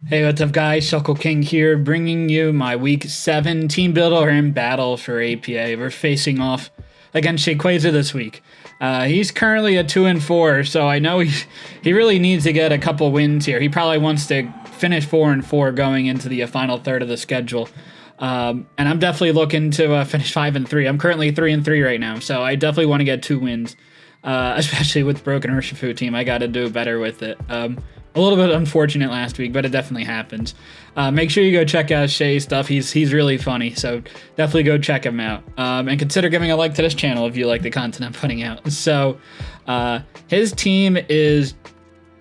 Hey, what's up, guys? Shuckle King here, bringing you my Week 7 team builder in battle for APA. We're facing off against Shayquaza this week. He's currently at 2-4, so I know he really needs to get a couple wins here. He probably wants to finish 4-4 going into the final third of the schedule. And I'm definitely looking to finish 5-3. I'm currently 3-3 right now, so I definitely want to get 2 wins. Especially with the broken Urshifu team, I got to do better with it. A little bit unfortunate last week, but it definitely happens. Make sure you go check out Shay's stuff. He's really funny, so definitely go check him out. And consider giving a like to this channel if you like the content I'm putting out. So his team is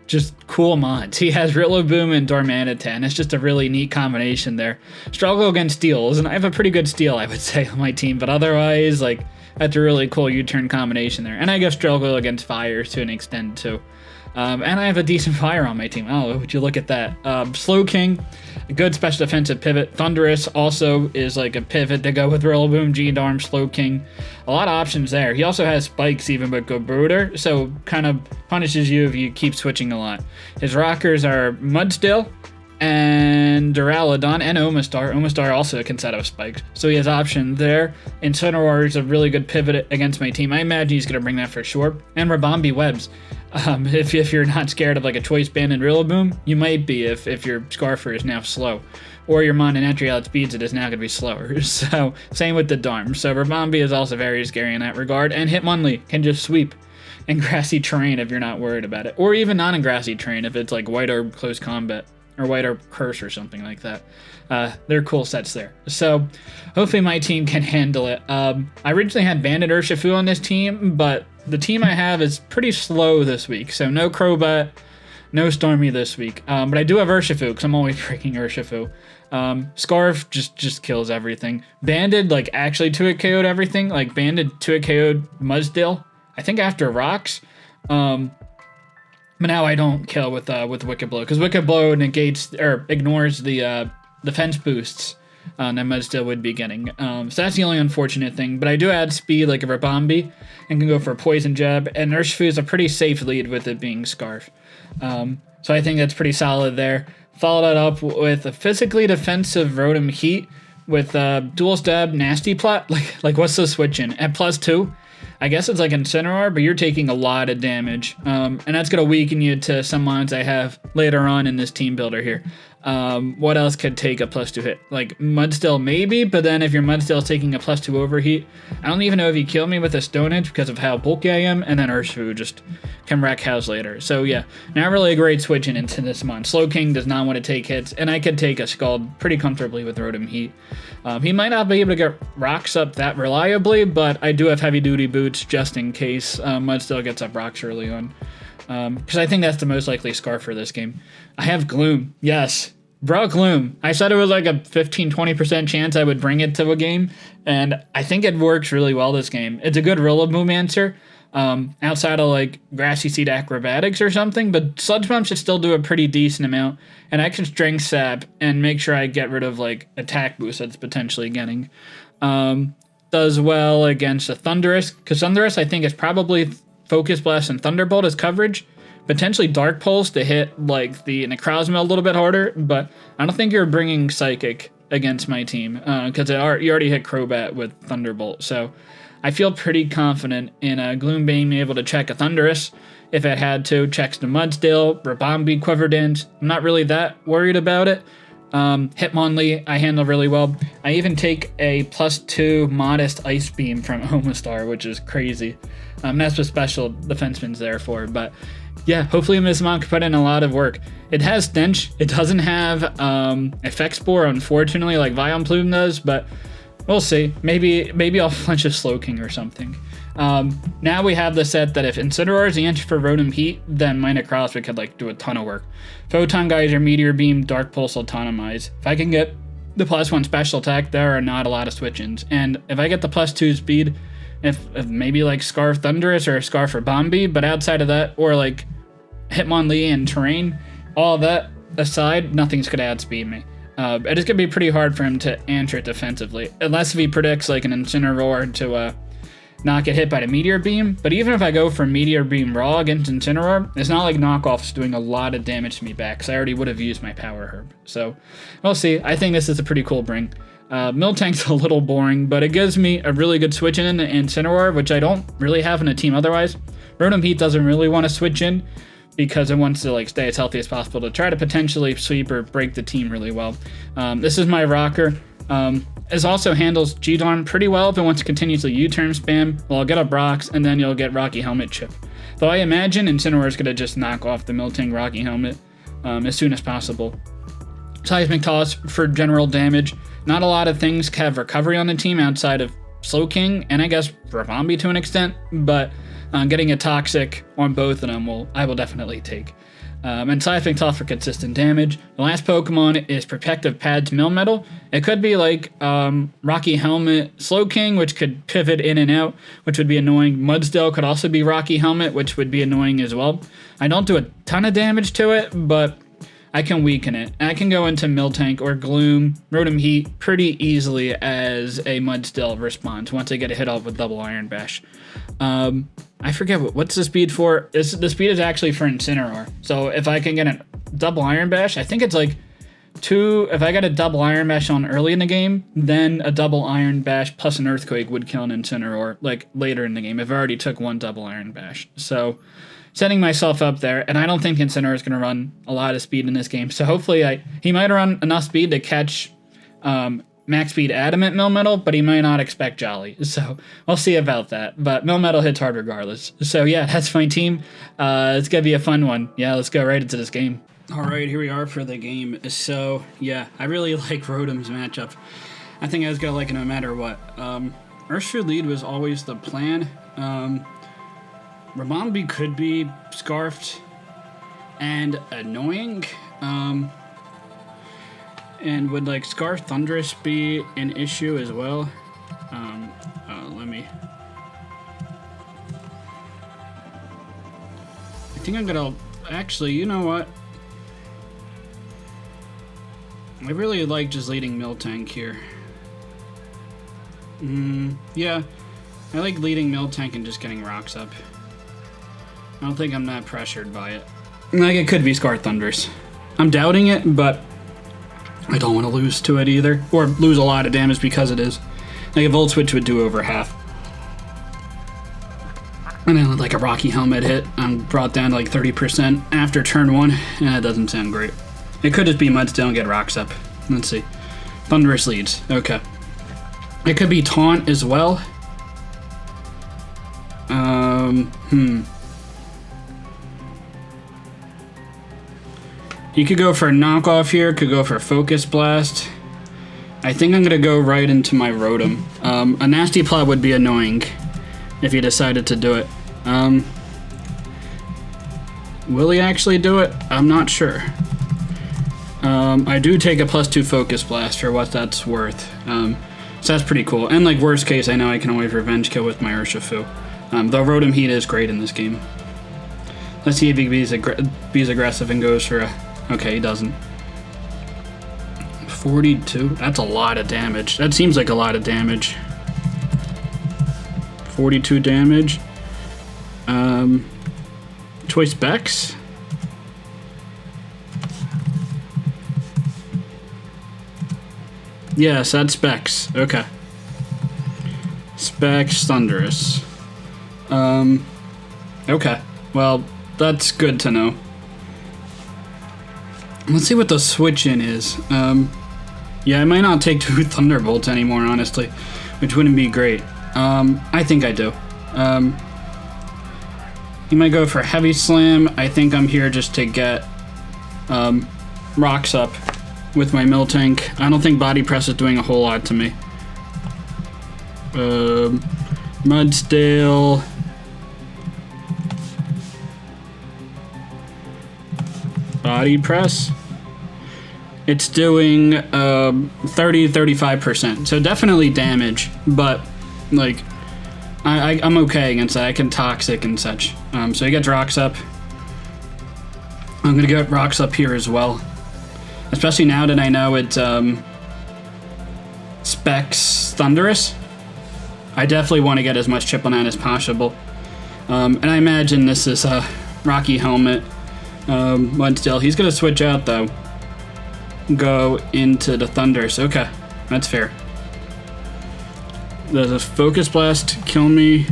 just cool mods. He has Rillaboom and Dormanita, and it's just a really neat combination there. Struggle against steals, and I have a pretty good steal, I would say, on my team, but otherwise, like, that's a really cool U-turn combination there. And I guess struggle against fires to an extent, too. And I have a decent fire on my team. Oh, would you look at that? Slow King, a good special defensive pivot. Thunderous also is like a pivot to go with Rillaboom, G-Darm, Slow King. A lot of options there. He also has spikes even with Go Brooder, so kind of punishes you if you keep switching a lot. His rockers are Mudstill and Duraludon and Omastar. Omastar also can set up spikes, so he has options there. Incineroar is a really good pivot against my team. I imagine he's going to bring that for sure. And Rabombi webs. If you're not scared of like a choice band and Rillaboom, you might be if your Scarfer is now slow. Or your Mon and entry outspeeds it is now going to be slower. So, same with the Darm. So, Rabombi is also very scary in that regard. And Hitmonlee can just sweep in grassy terrain if you're not worried about it. Or even not in grassy terrain if it's like White Orb Close Combat. Or White Orb Curse or something like that. They're cool sets there. So, hopefully my team can handle it. I originally had Bandit Urshifu on this team, but the team I have is pretty slow this week. So, no Crobat, no Stormy this week. But I do have Urshifu, because I'm always freaking Urshifu. Scarf just kills everything. Bandit, like, actually 2-hit KO'd everything. Like, Bandit 2-hit KO'd Mudsdale, I think after Rocks. But now I don't kill with Wicked Blow, because Wicked Blow negates or ignores the defense boosts that Mudsdale would be getting. So that's the only unfortunate thing. But I do add speed like a Rabombi and can go for a Poison Jab. And Urshifu is a pretty safe lead with it being Scarf. So I think that's pretty solid there. Follow that up with a physically defensive Rotom Heat with Dual Stab Nasty Plot. Like what's the switch in? At +2? I guess it's like Incineroar, but you're taking a lot of damage. And that's going to weaken you to some mons I have later on in this team builder here. What else could take a +2 hit? Like Mudstill maybe, but then if your Mudstill is taking a +2 overheat, I don't even know if you kill me with a Stone Edge because of how bulky I am, and then Urshifu just can wreck house later. So yeah, not really a great switching into this mon. Slow King does not want to take hits, and I could take a Scald pretty comfortably with Rotom Heat. He might not be able to get rocks up that reliably, but I do have heavy duty boots just in case Mudstill gets up rocks early on. Because I think that's the most likely Scarf for this game. I have Gloom. Yes. Bro, Gloom. I said it was like a 15-20% chance I would bring it to a game, and I think it works really well this game. It's a good Rillaboom answer, outside of like Grassy Seed Acrobatics or something, but Sludge Bomb should still do a pretty decent amount, and I can Strength Sap and make sure I get rid of like attack boost that's potentially getting. Does well against a Thunderous, because Thunderous I think is probably Focus Blast and Thunderbolt as coverage. Potentially Dark Pulse to hit like the Necrozma a little bit harder, but I don't think you're bringing Psychic against my team because you already hit Crobat with Thunderbolt. So I feel pretty confident in Gloom being able to check a Thunderous if it had to. Checks the Mudstill, Rabombi, Quiver Dance. I'm not really that worried about it. Hitmonlee I handle really well. I even take a +2 modest Ice Beam from Omastar, which is crazy. That's what special defenseman's there for, but yeah, hopefully Miss Mom can put in a lot of work. It has Stench. It doesn't have Effect Spore, unfortunately, like Vileplume does, but we'll see. Maybe I'll flinch a Slow King or something. Now we have the set that if Incineroar is the answer for Rotom Heat, then my Necrozma could like do a ton of work. Photon Geyser, Meteor Beam, Dark Pulse, Autonomize. If I can get the +1 special attack, there are not a lot of switch-ins. And if I get the +2 speed, if maybe like Scarf Thunderous or Scarf Rabombi, but outside of that, or like Hitmonlee and Terrain, all that aside, nothing's going to outspeed me. It is going to be pretty hard for him to answer it defensively, unless if he predicts like an Incineroar to not get hit by the Meteor Beam, but even if I go for Meteor Beam Raw against Incineroar, it's not like Knockoff's doing a lot of damage to me back, because I already would have used my Power Herb. So, we'll see. I think this is a pretty cool bring. Miltank's a little boring, but it gives me a really good switch in Incineroar, which I don't really have in a team otherwise. Rotom Heat doesn't really want to switch in, because it wants to like stay as healthy as possible to try to potentially sweep or break the team really well. This is my rocker. This also handles G-Darm pretty well if it wants to continuously U-turn spam. Well, I'll get up rocks, and then you'll get Rocky Helmet chip. Though I imagine Incineroar is going to just knock off the Miltank Rocky Helmet as soon as possible. Seismic Toss for general damage. Not a lot of things have recovery on the team outside of Slowking, and I guess Rabambi to an extent, but getting a Toxic on both of them I will definitely take. And Seismic Toss for consistent damage. The last Pokemon is Protective Pads Melmetal. It could be like Rocky Helmet Slowking, which could pivot in and out, which would be annoying. Mudsdale could also be Rocky Helmet, which would be annoying as well. I don't do a ton of damage to it, but I can weaken it. And I can go into Miltank or Gloom, Rotom Heat pretty easily as a Mudsdale response once I get a hit off with Double Iron Bash. I forget what's the speed for. The speed is actually for Incineroar. So if I can get a Double Iron Bash, I think it's like 2. If I get a Double Iron Bash on early in the game, then a Double Iron Bash plus an Earthquake would kill an Incineroar like later in the game if I already took one Double Iron Bash. So setting myself up there, and I don't think Incineroar is going to run a lot of speed in this game. So hopefully he might run enough speed to catch max speed Adamant Melmetal, but he might not expect Jolly. So we'll see about that. But Melmetal hits hard regardless. So yeah, that's my team. It's going to be a fun one. Yeah, let's go right into this game. All right, here we are for the game. So yeah, I really like Rotom's matchup. I think I was going to like it no matter what. Urshifu lead was always the plan. Rabambi could be Scarfed and annoying. And would like Scarf Thunderous be an issue as well? Let me. I think I'm gonna actually. You know what? I really like just leading Miltank here. Yeah, I like leading Miltank and just getting rocks up. I don't think I'm that pressured by it. Like it could be Scarf Thunderous. I'm doubting it, but I don't want to lose to it either, or lose a lot of damage because it is. Like a Volt Switch would do over half. And then with like a Rocky Helmet hit, I'm brought down to like 30% after turn 1, and that doesn't sound great. It could just be Mudsdale and get rocks up. Let's see. Thunderous leads. Okay. It could be Taunt as well. You could go for a knockoff here, could go for a Focus Blast. I think I'm gonna go right into my Rotom. A Nasty Plot would be annoying if he decided to do it. Will he actually do it? I'm not sure. I do take a +2 Focus Blast for what that's worth. So that's pretty cool. And like worst case, I know I can always Revenge Kill with my Urshifu. Though Rotom Heat is great in this game. Let's see if he bees aggressive and goes for a... Okay, he doesn't. 42? That's a lot of damage. That seems like a lot of damage. 42 damage. Choice Specs? Yes, that's Specs. Okay. Specs Thunderous. Okay. Well, that's good to know. Let's see what the switch-in is. Yeah, I might not take 2 Thunderbolts anymore, honestly, which wouldn't be great. I think I do. He might go for Heavy Slam. I think I'm here just to get rocks up with my Miltank. I don't think Body Press is doing a whole lot to me. Mudsdale. Body Press. It's doing 30-35%. So definitely damage, but like I'm okay against that. I can Toxic and such. So he gets rocks up. I'm gonna get rocks up here as well. Especially now that I know it's Specs Thunderous. I definitely want to get as much chip on that as possible. And I imagine this is a Rocky Helmet. Mudstill. He's going to switch out, though. Go into the Thunders. Okay, that's fair. Does a Focus Blast kill me?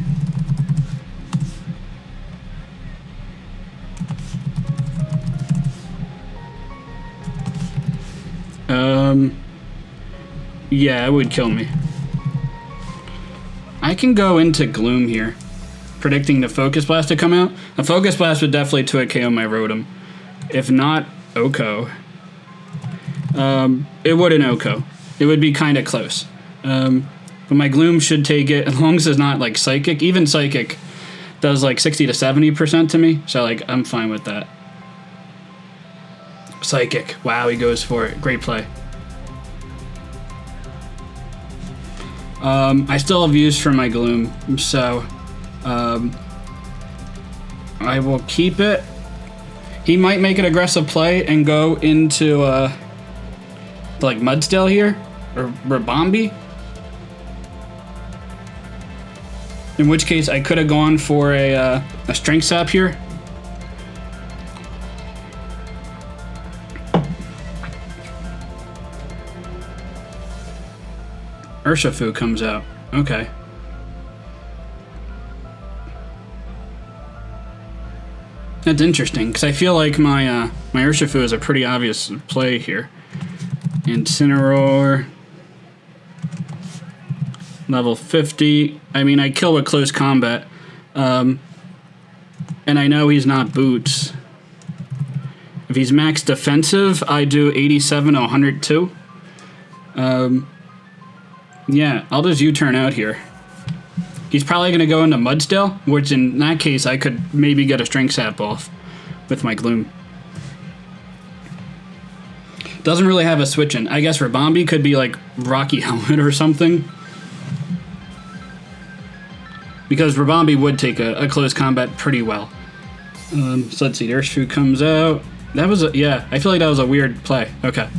Yeah, it would kill me. I can go into Gloom here, predicting the Focus Blast to come out. A Focus Blast would definitely 2-hit KO my Rotom. If not, Oko. It wouldn't Oko. It would be kind of close. But my Gloom should take it, as long as it's not, like, Psychic. Even Psychic does, like, 60 to 70% to me, so, like, I'm fine with that. Psychic. Wow, he goes for it. Great play. I still have use for my Gloom, so I will keep it. He might make an aggressive play and go into like Mudstill here, or Rabombi. In which case, I could have gone for a Strength Sap here. Urshifu comes out. Okay. That's interesting, because I feel like my Urshifu is a pretty obvious play here. Incineroar. Level 50. I mean, I kill with close combat. And I know he's not Boots. If he's max defensive, I do 87 to 102. Yeah, I'll just U-turn out here. He's probably going to go into Mudstill, which in that case, I could maybe get a Strength Sap off with my Gloom. Doesn't really have a switch in. I guess Rabombi could be like Rocky Helmet or something. Because Rabombi would take a close combat pretty well. So let's see, Urshifu comes out. That was yeah, I feel like that was a weird play. Okay.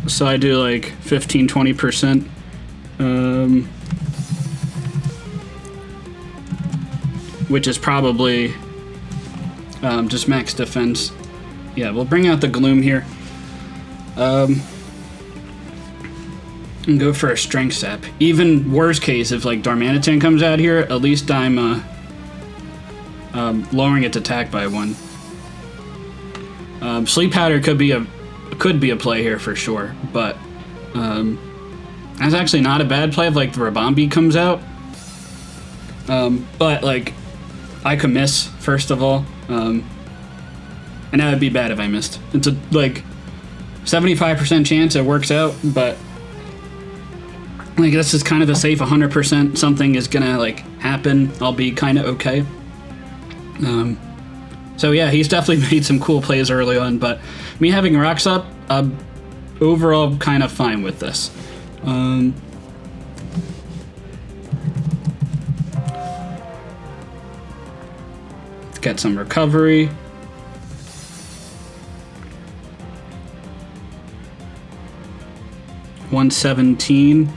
So I do like 15-20%. Which is probably just max defense. Yeah, we'll bring out the Gloom here. And go for a Strength Sap. Even worst case, if like Darmanitan comes out here, at least I'm lowering its attack by 1. Sleep Powder could be a play here for sure, but that's actually not a bad play if like the Rabombi comes out. But like I could miss first of all, and that would be bad if I missed. It's a like 75% chance it works out, but like this is kind of a safe 100% something is gonna like happen. I'll be kind of okay. So yeah, he's definitely made some cool plays early on, but me having Rocks up, I'm overall kind of fine with this. Let's get some recovery. $117.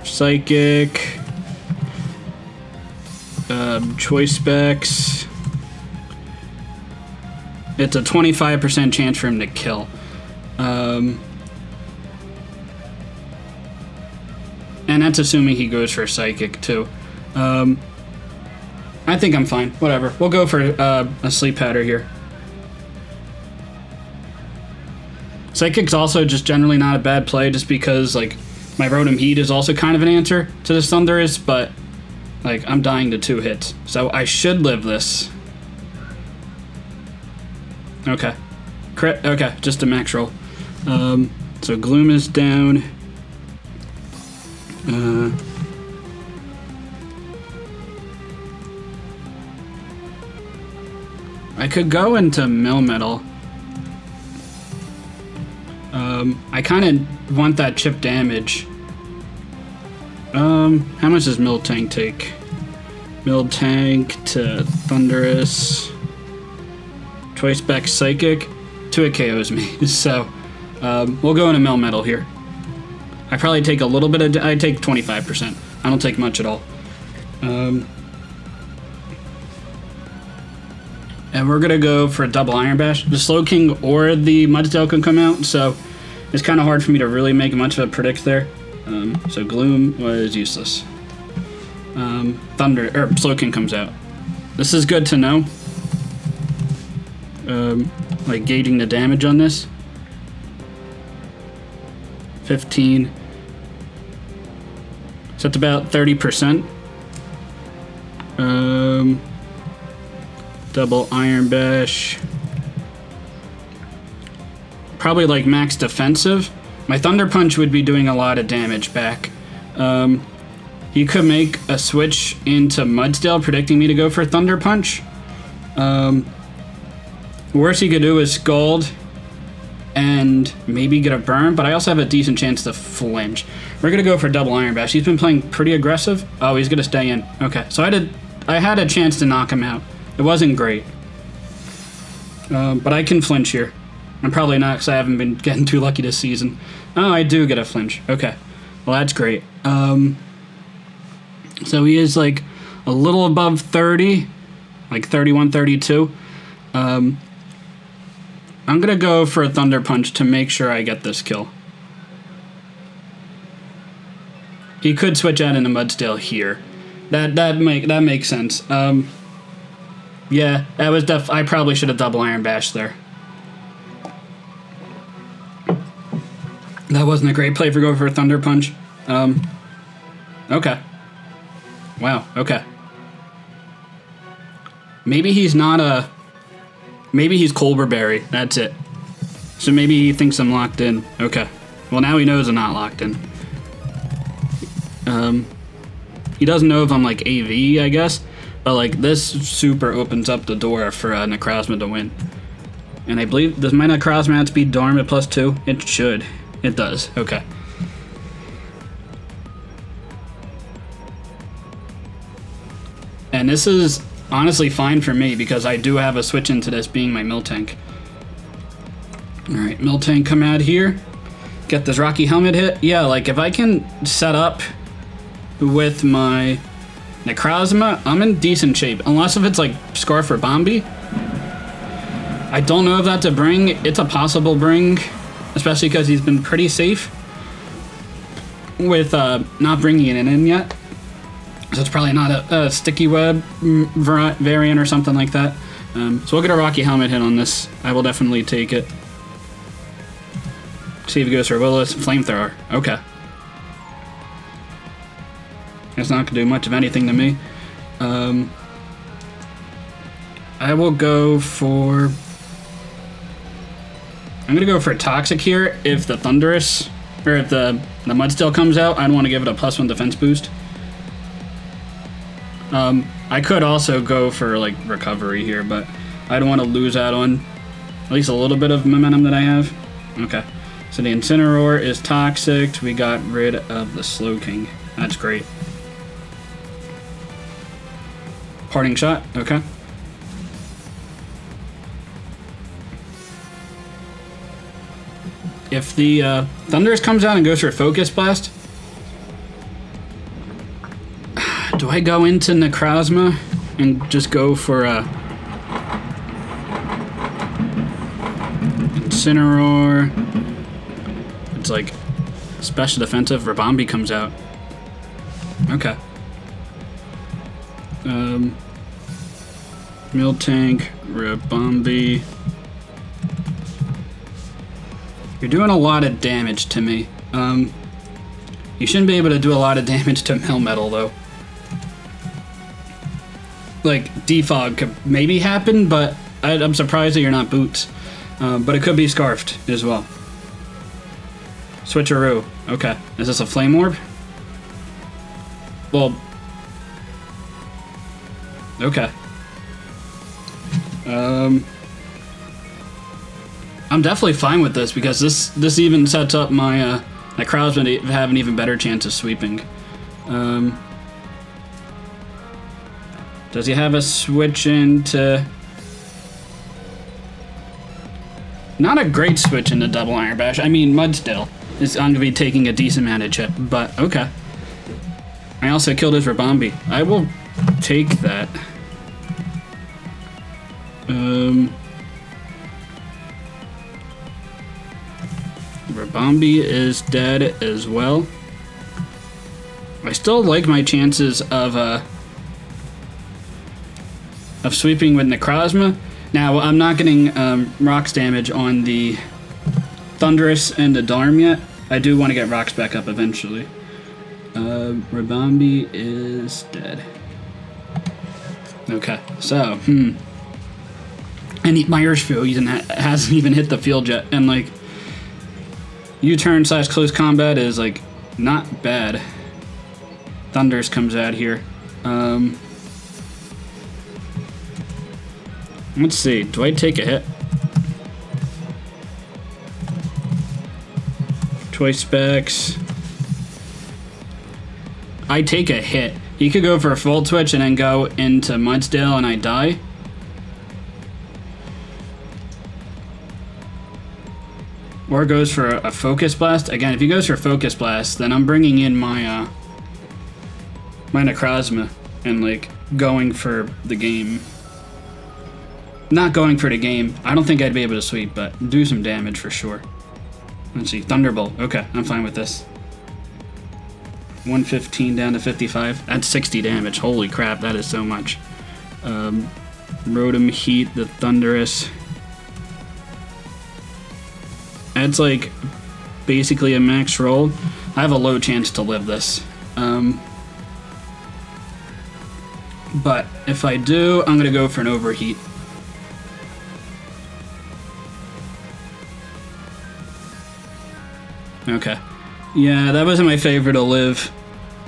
Psychic. Choice Specs. It's a 25% chance for him to kill. And that's assuming he goes for Psychic, too. I think I'm fine. Whatever. We'll go for a Sleep Powder here. Psychic's also just generally not a bad play, just because, like, my Rotom Heat is also kind of an answer to this Thundurus, but, like, I'm dying to 2 hits. So I should live this. Okay. Crit. Okay, just a max roll. So Gloom is down. I could go into Melmetal. I kind of want that chip damage. How much does Miltank take? Miltank to Thundurus. Choice Spec Psychic. 2 it KOs me. So we'll go into mill metal here. I probably take a little bit of, I take 25%. I don't take much at all. And we're gonna go for a double Iron Bash. The Slow King or the Mudsdale can come out, so it's kind of hard for me to really make much of a predict there. So Gloom was useless. Slow King comes out. This is good to know. Like gauging the damage on this. 15. So it's about 30%. Double Iron Bash. Probably like max defensive. My Thunder Punch would be doing a lot of damage back. He could make a switch into Mudsdale, predicting me to go for Thunder Punch. Worst he could do is Scald and maybe get a burn, but I also have a decent chance to flinch. We're gonna go for double Iron Bash. He's been playing pretty aggressive. Oh, he's gonna stay in. Okay, so I had a chance to knock him out. It wasn't great, but I can flinch here. I'm probably not because I haven't been getting too lucky this season. Oh, I do get a flinch. Okay, well that's great. So he is like a little above 30, like 31, 32. I'm gonna go for a Thunder Punch to make sure I get this kill. He could switch out into Mudsdale here. That makes sense. Yeah, that was I probably should have double Iron Bash there. That wasn't a great play for going for a Thunder Punch. Okay. Wow, okay. Maybe he's not a... Maybe he's Colberberry. That's it. So maybe he thinks I'm locked in. Okay. Well, now he knows I'm not locked in. He doesn't know if I'm like AV, I guess. But like this super opens up the door for Necrozma to win. And I believe, does my Necrozma outspeed Dorm at +2? It should. It does. Okay. And this is honestly fine for me because I do have a switch into this being my Miltank. Alright, Miltank come out here. Get this Rocky Helmet hit. Yeah, like if I can set up with my Necrozma, I'm in decent shape. Unless if it's like Scarf or Bombi. I don't know if that's a bring. It's a possible bring. Especially because he's been pretty safe with not bringing it in yet. So it's probably not a sticky web variant or something like that. So we'll get a Rocky Helmet hit on this. I will definitely take it. See if he goes for a Willis Flamethrower. Okay. It's not going to do much of anything to me. I will go for... I'm going to go for Toxic here if the Thunderous, or if the Mudsdale comes out. I don't want to give it a +1 defense boost. I could also go for like Recovery here, but I don't want to lose out on at least a little bit of momentum that I have. Okay, so the Incineroar is Toxic. We got rid of the Slow King. That's great. Parting Shot, okay. If the Thunderous comes out and goes for Focus Blast, do I go into Necrozma and just go for a Incineroar? It's like special defensive. Rabombi comes out. Okay. Miltank, Rabombi. You're doing a lot of damage to me. You shouldn't be able to do a lot of damage to Mill Metal, though. Like, Defog could maybe happen, but I'm surprised that you're not Boots. But it could be Scarfed as well. Switcheroo. Okay. Is this a Flame Orb? Well... Okay. I'm definitely fine with this because this even sets up my Necrozma to have an even better chance of sweeping. Does he have a switch into... Not a great switch into double Iron Bash. I mean, Mudstill is going to be taking a decent amount of chip, but okay. I also killed his Rabombi. I will take that. Rabombi is dead as well. I still like my chances of sweeping with Necrozma. Now, I'm not getting rocks damage on the Thundurus and the Darm yet. I do want to get rocks back up eventually. Rabombi is dead. Okay, so, And my Urshifu hasn't even hit the field yet, and like, U-turn / close combat is like, not bad. Thundurus comes out here. Let's see, do I take a hit? Choice specs. I take a hit. He could go for a full twitch and then go into Mudsdale and I die. Or goes for a Focus Blast. Again, if he goes for Focus Blast, then I'm bringing in my my Necrozma and like going for the game. Not going for the game. I don't think I'd be able to sweep, but do some damage for sure. Let's see, Thunderbolt. Okay, I'm fine with this. 115 down to 55. That's 60 damage. Holy crap, that is so much. Rotom Heat, the Thundurus. That's like basically a max roll. I have a low chance to live this. But if I do, I'm gonna go for an Overheat. Okay. Yeah, that wasn't my favorite to live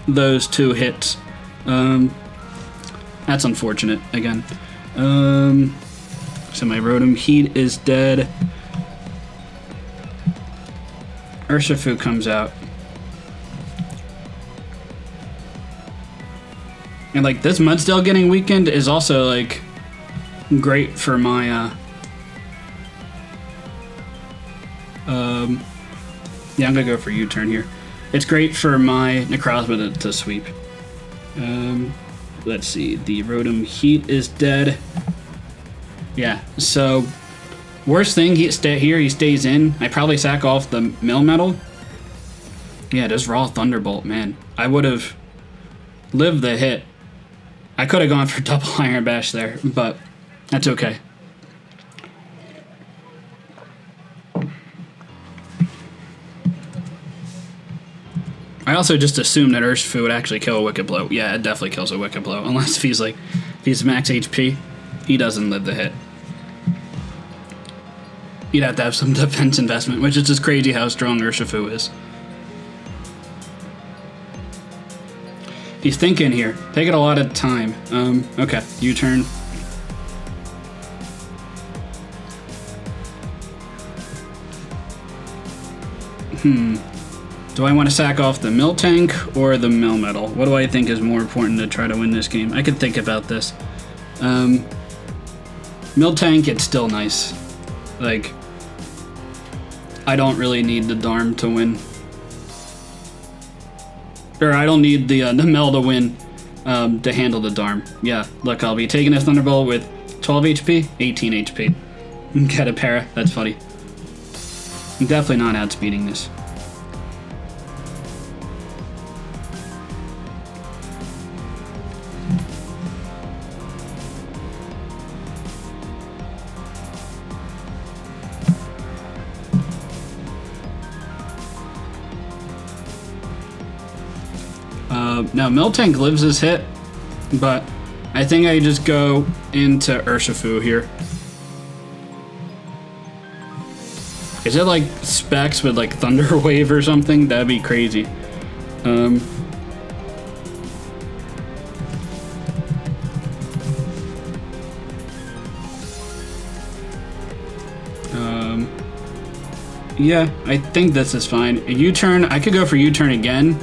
those 2 hits. That's unfortunate, again. So my Rotom Heat is dead. Urshifu comes out. And like, this Mudsdale getting weakened is also like great for my yeah, I'm gonna go for U-turn here. It's great for my Necrozma to sweep. Let's see, the Rotom Heat is dead. Yeah, so worst thing, he stays in. I probably sack off the Melmetal. Yeah, just raw Thunderbolt, man. I would have lived the hit. I could have gone for double Iron Bash there, but that's okay. I also just assumed that Urshifu would actually kill a Wicked Blow. Yeah, it definitely kills a Wicked Blow. Unless if he's max HP, he doesn't live the hit. You'd have to have some defense investment, which is just crazy how strong Urshifu is. He's thinking here. Taking a lot of time. Okay, U-turn. Do I want to sack off the Miltank or the Melmetal? What do I think is more important to try to win this game? I could think about this. Miltank, it's still nice. Like, I don't really need the Darm to win. Or I don't need the Mel to win to handle the Darm. Yeah, look, I'll be taking a Thunderbolt with 12 HP, 18 HP. Get a para, that's funny. I'm definitely not outspeeding this. Now, Miltank lives his hit, but I think I just go into Urshifu here. Is it like specs with like Thunder Wave or something? That'd be crazy. Yeah, I think this is fine. A U-turn, I could go for U-turn again.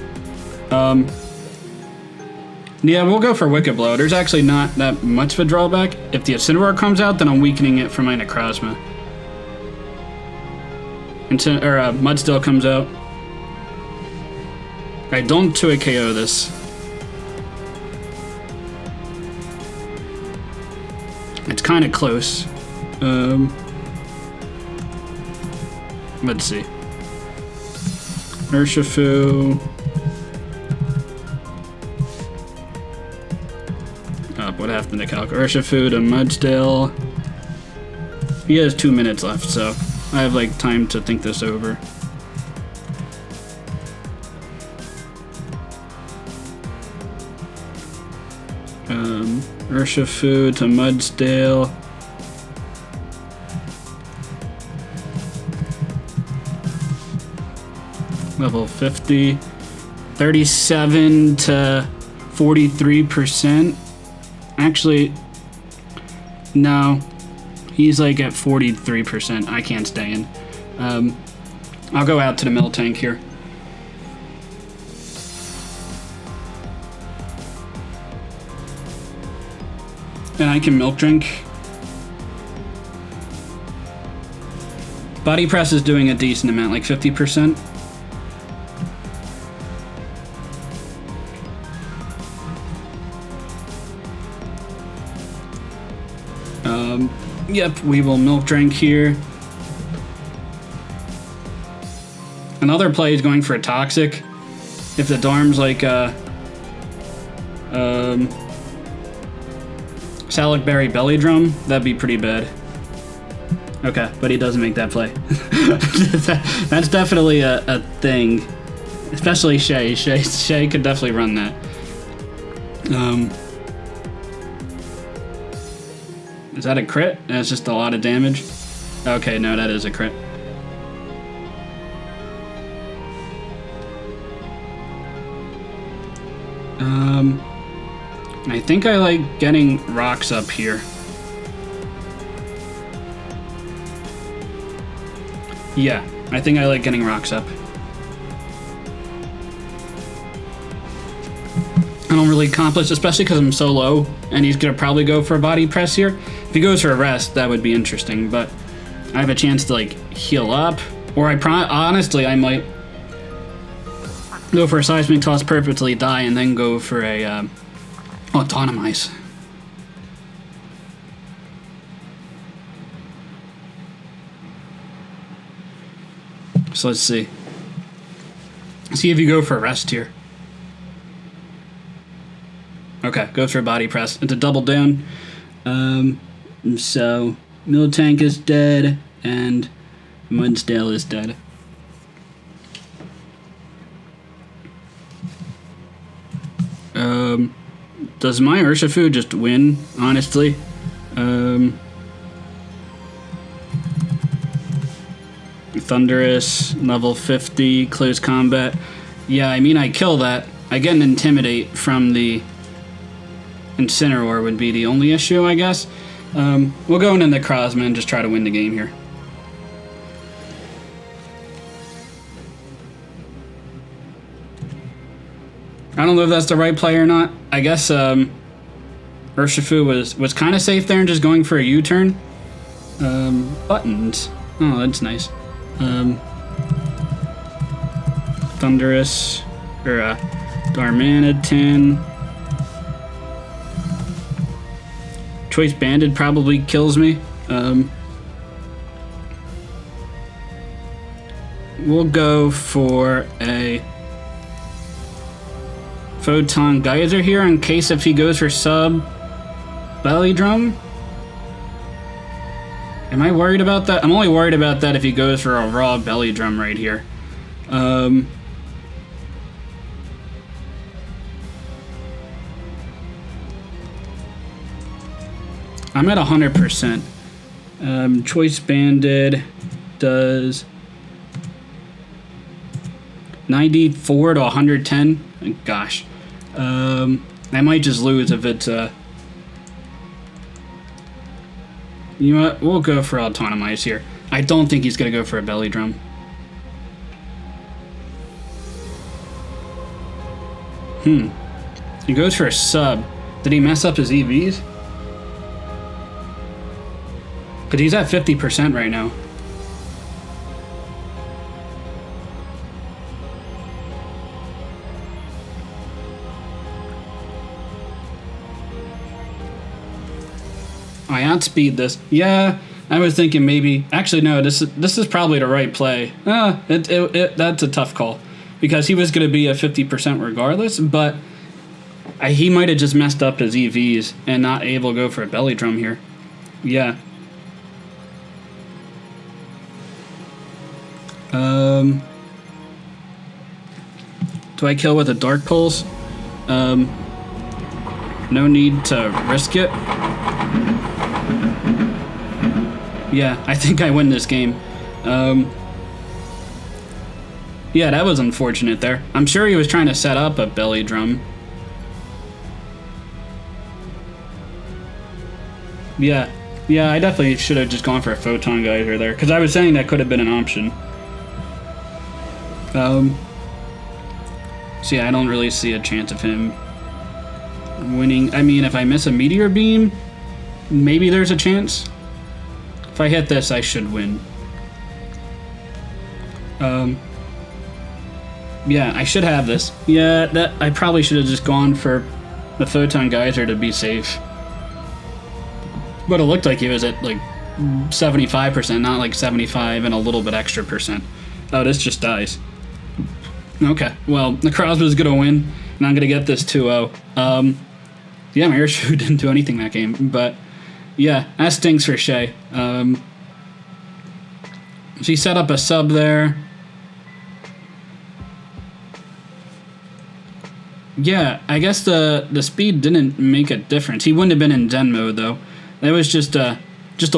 Yeah, we'll go for Wicked Blow. There's actually not that much of a drawback. If the Incineroar comes out, then I'm weakening it for my Necrozma. Mudstill comes out. Alright, don't 2-hit KO this. It's kind of close. Let's see. Urshifu. What happened to Calc? Urshifu to Mudstill. He has 2 minutes left, so I have like time to think this over. Urshifu to Mudstill. Level 50. 37 to 43%. Actually, no. He's like at 43%. I can't stay in. I'll go out to the Miltank here. And I can milk drink. Body press is doing a decent amount, like 50%. Yep, we will milk drink here. Another play is going for a toxic. If the Darm's like Salad Berry Belly Drum, that'd be pretty bad. Okay, but he doesn't make that play. That's definitely a thing. Especially Shay. Shay could definitely run that. Is that a crit? That's just a lot of damage. Okay, no, that is a crit. I think I like getting rocks up here. Yeah, I think I like getting rocks up. I don't really accomplish, especially because I'm so low, and he's gonna probably go for a body press here. If he goes for a rest, that would be interesting, but I have a chance to like heal up, or honestly, I might go for a seismic toss, perfectly die, and then go for a autonomize. So let's see. See if you go for a rest here. Okay, goes for a body press. It's a double down. So Miltank is dead and Mudstill is dead. Does my Urshifu just win, honestly? Thunderous, level 50, close combat. Yeah, I mean, I kill that. I get an Intimidate from the Incineroar would be the only issue, I guess. We'll go into Necrozma and just try to win the game here. I don't know if that's the right play or not. I guess Urshifu was kind of safe there and just going for a U-turn. Buttons. Oh, that's nice. Thunderous, or Darmanitan. Choice Banded probably kills me. We'll go for a Photon Geyser here in case if he goes for sub Belly Drum. Am I worried about that? I'm only worried about that if he goes for a raw Belly Drum right here. I'm at 100%. Choice Banded does 94 to 110. Gosh. I might just lose if it's you know what? We'll go for Autonomize here. I don't think he's gonna go for a Belly Drum. He goes for a sub. Did he mess up his EVs? Because he's at 50% right now. I outspeed this. Yeah, I was thinking maybe. Actually, no. This is probably the right play. That's a tough call because he was going to be a 50% regardless. But he might have just messed up his EVs and not able to go for a belly drum here. Yeah. Do I kill with a Dark Pulse? No need to risk it. Yeah, I think I win this game. Yeah, that was unfortunate there. I'm sure he was trying to set up a belly drum. Yeah, I definitely should have just gone for a Photon Geyser there, because I was saying that could have been an option. So yeah, I don't really see a chance of him winning. I mean, if I miss a Meteor Beam, maybe there's a chance. If I hit this, I should win. Yeah, I should have this. Yeah, I probably should have just gone for the Photon Geyser to be safe. But it looked like he was at like 75%, not like 75 and a little bit extra percent. Oh, this just dies. Okay, well, the Crosby's gonna win, and I'm gonna get this 2-0. Yeah, my airshoe didn't do anything that game, but yeah, that stinks for Shay. She set up a sub there. Yeah, I guess the speed didn't make a difference. He wouldn't have been in Zen mode though. That was just a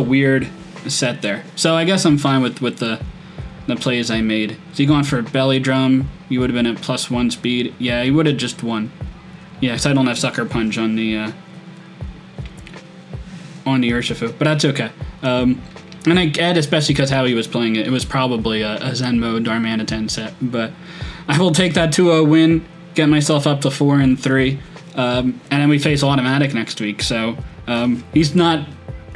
weird set there. So I guess I'm fine with the plays I made. So you going for a belly drum, you would have been at +1 speed. Yeah, you would have just won. Yeah, because I don't have Sucker Punch on the Urshifu, but that's okay. And I get, especially because how he was playing it, it was probably a Zen mode Darmanitan set. But I will take that 2-0 win, get myself up to 4-3, and then we face Automatic next week. So he's not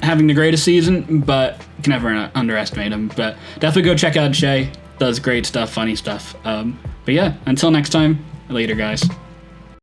having the greatest season, but you can never underestimate him. But definitely go check out Shay. Does great stuff, funny stuff. But yeah, until next time, later, guys.